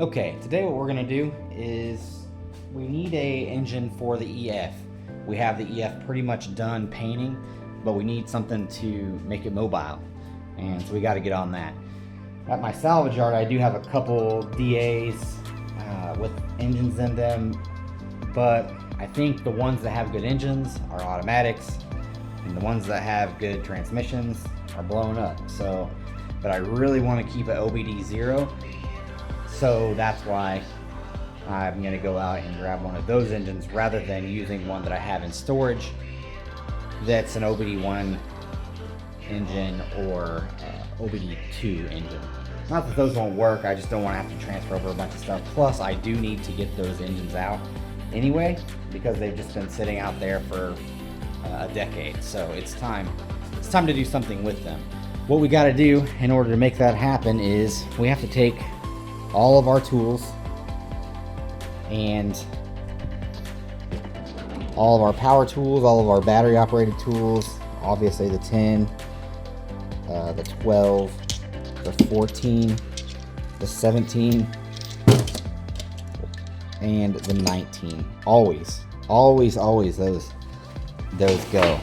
Okay, today what we're gonna do is we need a engine for the EF. We have the EF pretty much done painting, but we need something to make it mobile, and so we got to get on that. At my salvage yard, I do have a couple DAs with engines in them, but I think the ones that have good engines are automatics, and the ones that have good transmissions are blown up. So, but I really want to keep an OBD 0. So that's why I'm going to go out and grab one of those engines rather than using one that I have in storage that's an OBD1 engine or OBD2 engine. Not that those won't work, I just don't want to have to transfer over a bunch of stuff. Plus, I do need to get those engines out anyway because they've just been sitting out there for a decade. So it's time to do something with them. What we got to do in order to make that happen is we have to take all of our tools and all of our power tools, all of our battery operated tools, obviously the 10, the 12, the 14, the 17, and the 19. Always those go.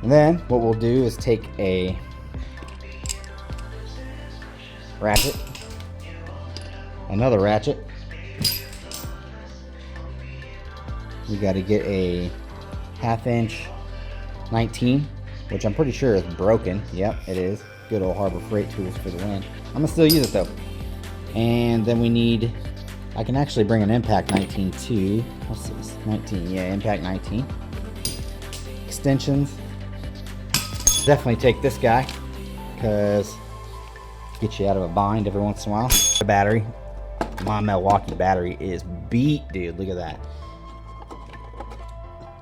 And then what we'll do is take a ratchet, another ratchet. We got to get a 1/2 inch 19, which I'm pretty sure is broken. Yep, it is. Good old Harbor Freight tools for the win. I'm gonna still use it though. And then we need, I can actually bring an impact 19 too. What's this? 19, yeah, impact 19. Extensions. Definitely take this guy because get you out of a bind every once in a while. The battery, my Milwaukee battery is beat, dude. Look at that.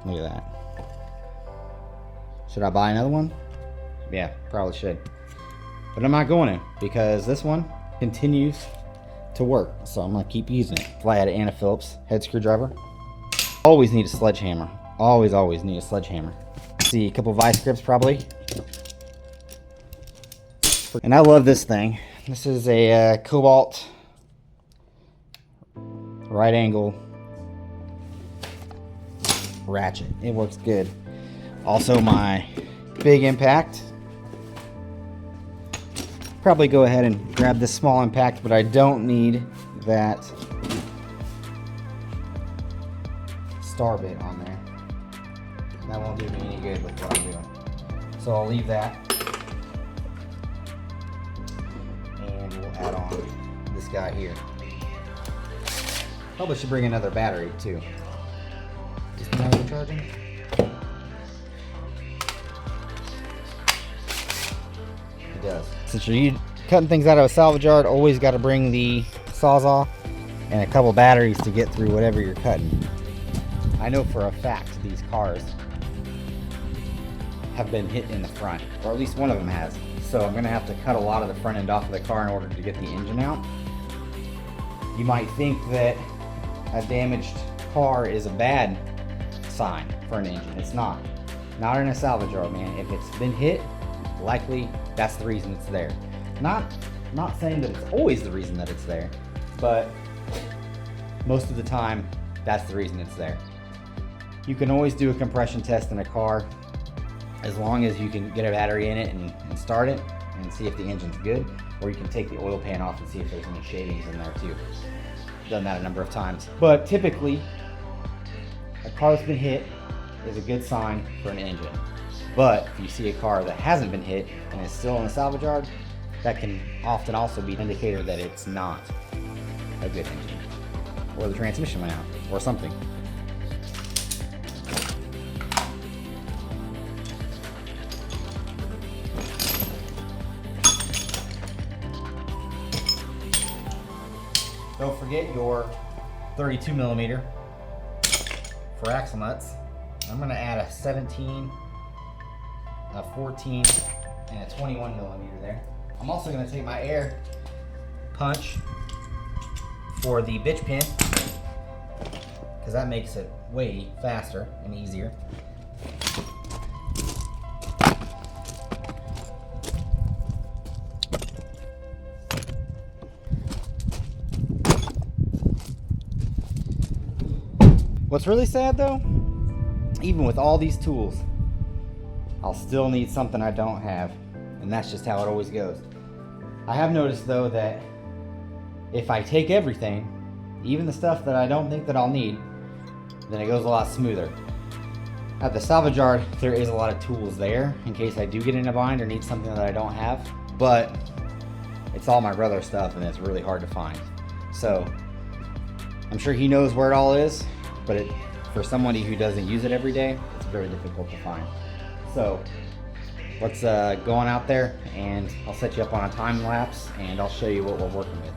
Look at that. Should I buy another one? Yeah, probably should. But I'm not going to because this one continues to work. So I'm going to keep using it. Flathead Anna Phillips head screwdriver. Always need a sledgehammer. Always need a sledgehammer. See, a couple vice grips probably. And I love this thing. This is a Cobalt right angle ratchet. It works good. Also my big impact. Probably go ahead and grab this small impact, but I don't need that star bit on there. That won't do me any good with what I'm doing. So I'll leave that. And we'll add on this guy here. Probably should bring another battery too. Is the battery charging? It does. Since you're cutting things out of a salvage yard, always got to bring the Sawzall and a couple batteries to get through whatever you're cutting. I know for a fact these cars have been hit in the front, or at least one of them has. So I'm going to have to cut a lot of the front end off of the car in order to get the engine out. You might think that a damaged car is a bad sign for an engine. It's not. Not in a salvage yard, man. If it's been hit, likely that's the reason it's there. Not saying that it's always the reason that it's there, but most of the time that's the reason it's there. You can always do a compression test in a car as long as you can get a battery in it and start it and see if the engine's good, or you can take the oil pan off and see if there's any shavings in there too. Done that a number of times. But typically, a car that's been hit is a good sign for an engine. But if you see a car that hasn't been hit and is still in the salvage yard, that can often also be an indicator that it's not a good engine. Or the transmission went out, or something. Don't forget your 32 millimeter for axle nuts. I'm going to add a 17, a 14, and a 21 millimeter there. I'm also going to take my air punch for the bitch pin because that makes it way faster and easier. What's really sad though, even with all these tools, I'll still need something I don't have, and that's just how it always goes. I have noticed though that if I take everything, even the stuff that I don't think that I'll need, then it goes a lot smoother. At the salvage yard, there is a lot of tools there in case I do get in a bind or need something that I don't have, but it's all my brother's stuff and it's really hard to find. So I'm sure he knows where it all is, but for somebody who doesn't use it every day, it's very difficult to find. So let's go on out there and I'll set you up on a time lapse and I'll show you what we're working with.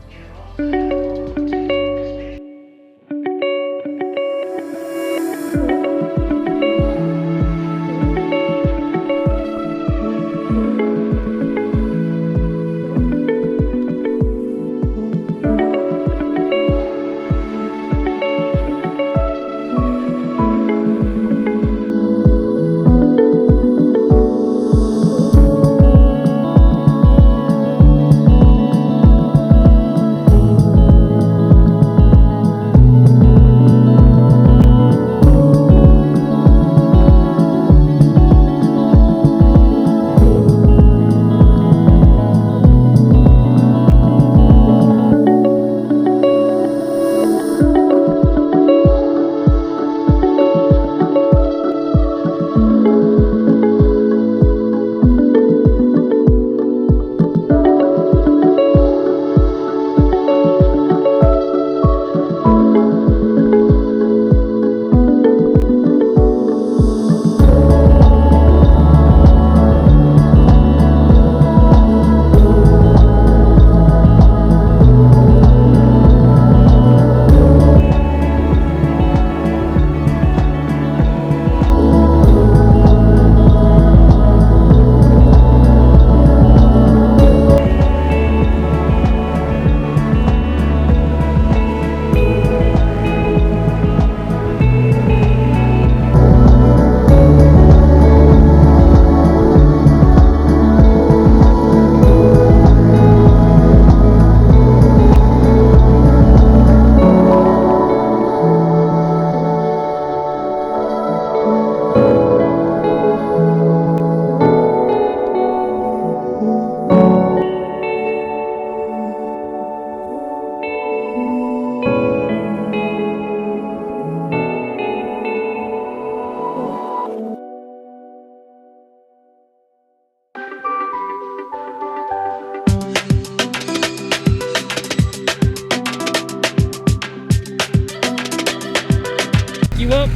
You up?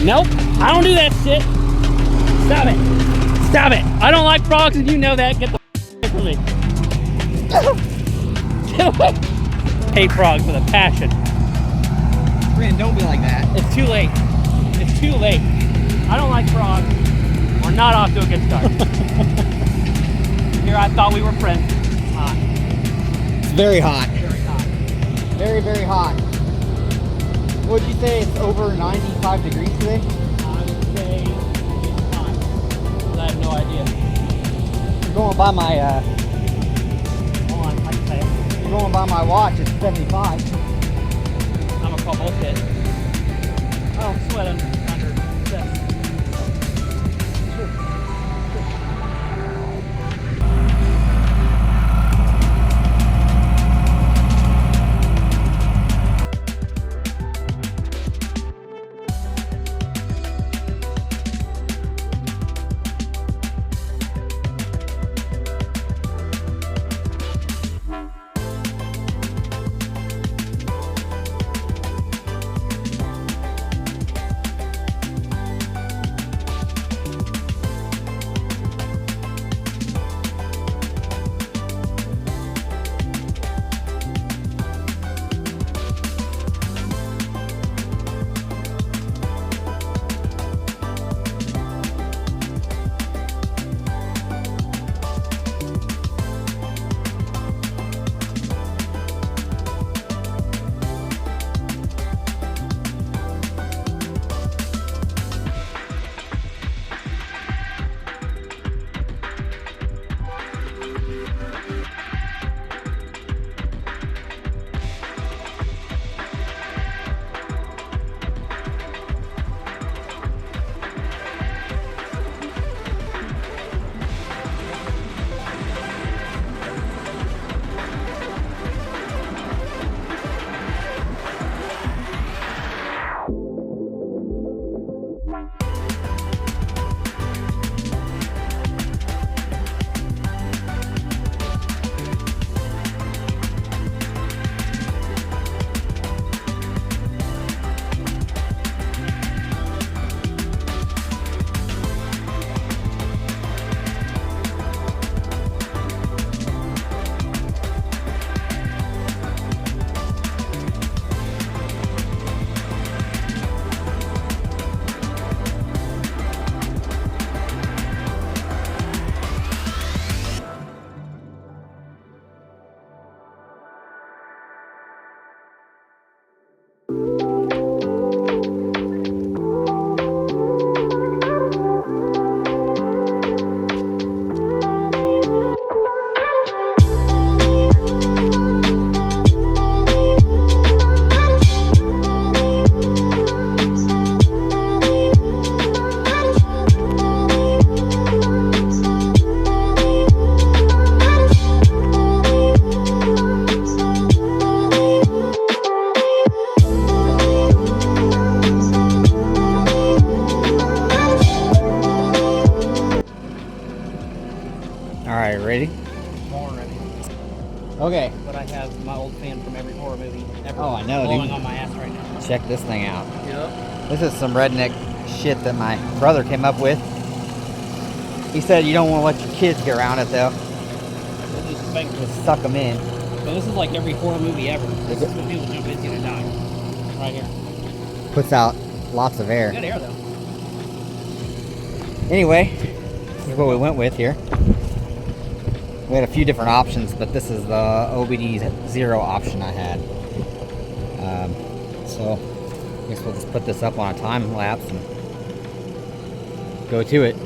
Nope, I don't do that shit. Stop it. Stop it. I don't like frogs and you know that. Get the away from me. Get away. Hate frogs with a passion. Rhen, don't be like that. It's too late. It's too late. I don't like frogs. We're not off to a good start. Here I thought we were friends. It's hot. It's very hot. Very hot. Very, very hot. Would you say it's over 95 degrees today? I would say it's hot. I have no idea. You're going by my Hold on, I can say it. you're going by my watch, it's 75. I'm gonna call bullshit. I don't sweat under this. Alright, ready? More ready. Okay. But I have my old fan from every horror movie ever. Oh, I know, blowing dude. on my ass right now. Check this thing out. Yep. This is some redneck shit that my brother came up with. He said you don't want to let your kids get around it though. Just suck them in. So this is like every horror movie ever. This is when people jump into and die. Right here. Puts out lots of air. Good air though. Anyway, this is what we went with here. We had a few different options, but this is the OBD0 option I had. So I guess we'll just put this up on a time lapse and go to it.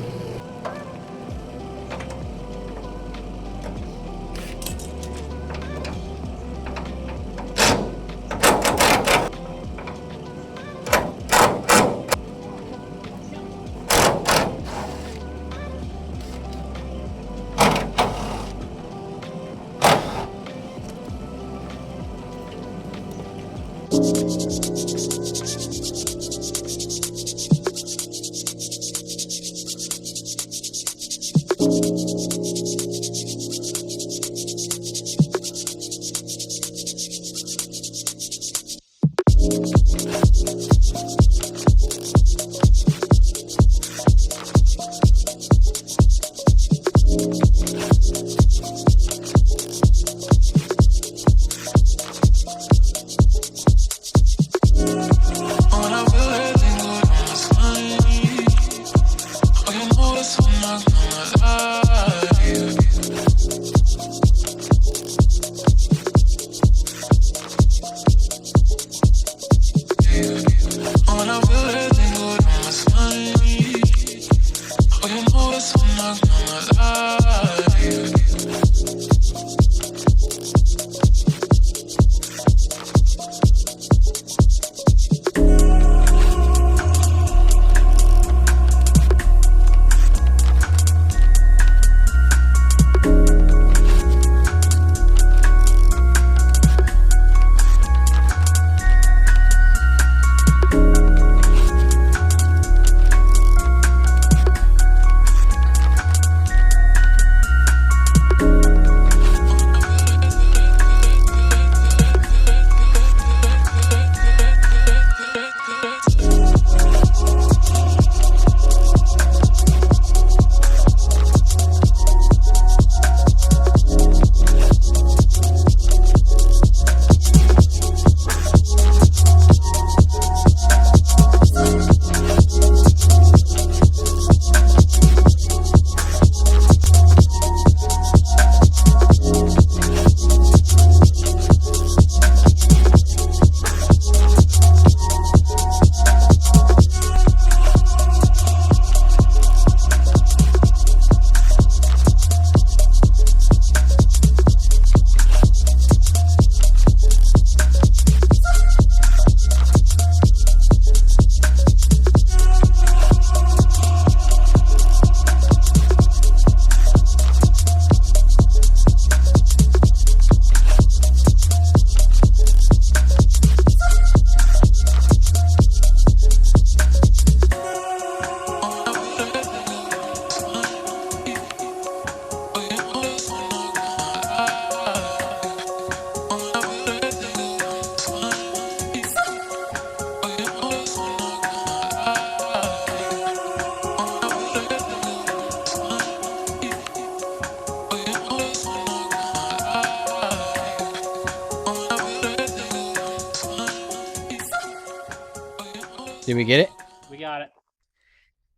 Did we get it? We got it.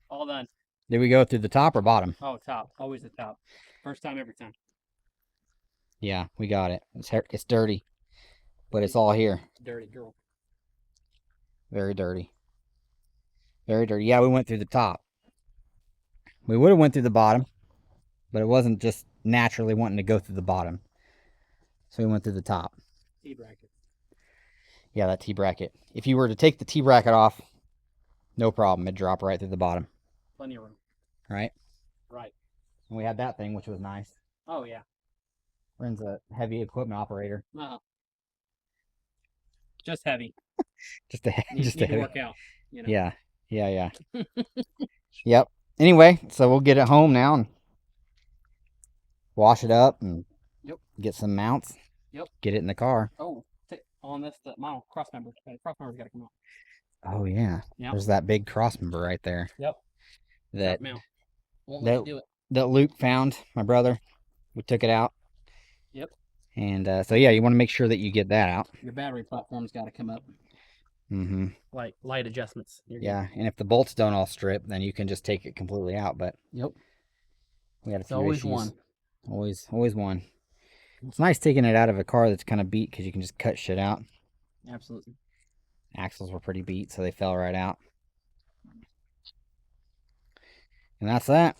All done. Did we go through the top or bottom? Oh, top. Always the top. First time, every time. Yeah, we got it. It's dirty, but it's all here. Dirty girl. Very dirty. Very dirty. Yeah, we went through the top. We would have went through the bottom, but it wasn't just naturally wanting to go through the bottom. So we went through the top. T-bracket. Yeah, that T-bracket. If you were to take the T-bracket off, no problem. It'd drop right through the bottom. Plenty of room. Right? Right. And we had that thing, which was nice. Oh, yeah. Rhen's a heavy equipment operator. Just heavy. Just a Need heavy. to work out. You know? Yeah. Yep. Anyway, so we'll get it home now and wash it up and Yep. get some mounts. Yep. Get it in the car. Oh, on this, the mine cross member. Cross member's got to come out. Oh yeah. Yep. There's that big cross member right there. Yep. That mount. Won't let you do it. That Luke found, my brother. We took it out. Yep. And so yeah, you want to make sure that you get that out. Your battery platform's got to come up. Mm-hmm. Like light adjustments. Yeah, and if the bolts don't all strip, then you can just take it completely out. But yep, we had a few always issues. one. Always one. It's nice taking it out of a car that's kind of beat because you can just cut shit out. Absolutely. Axles were pretty beat, so they fell right out. And that's that.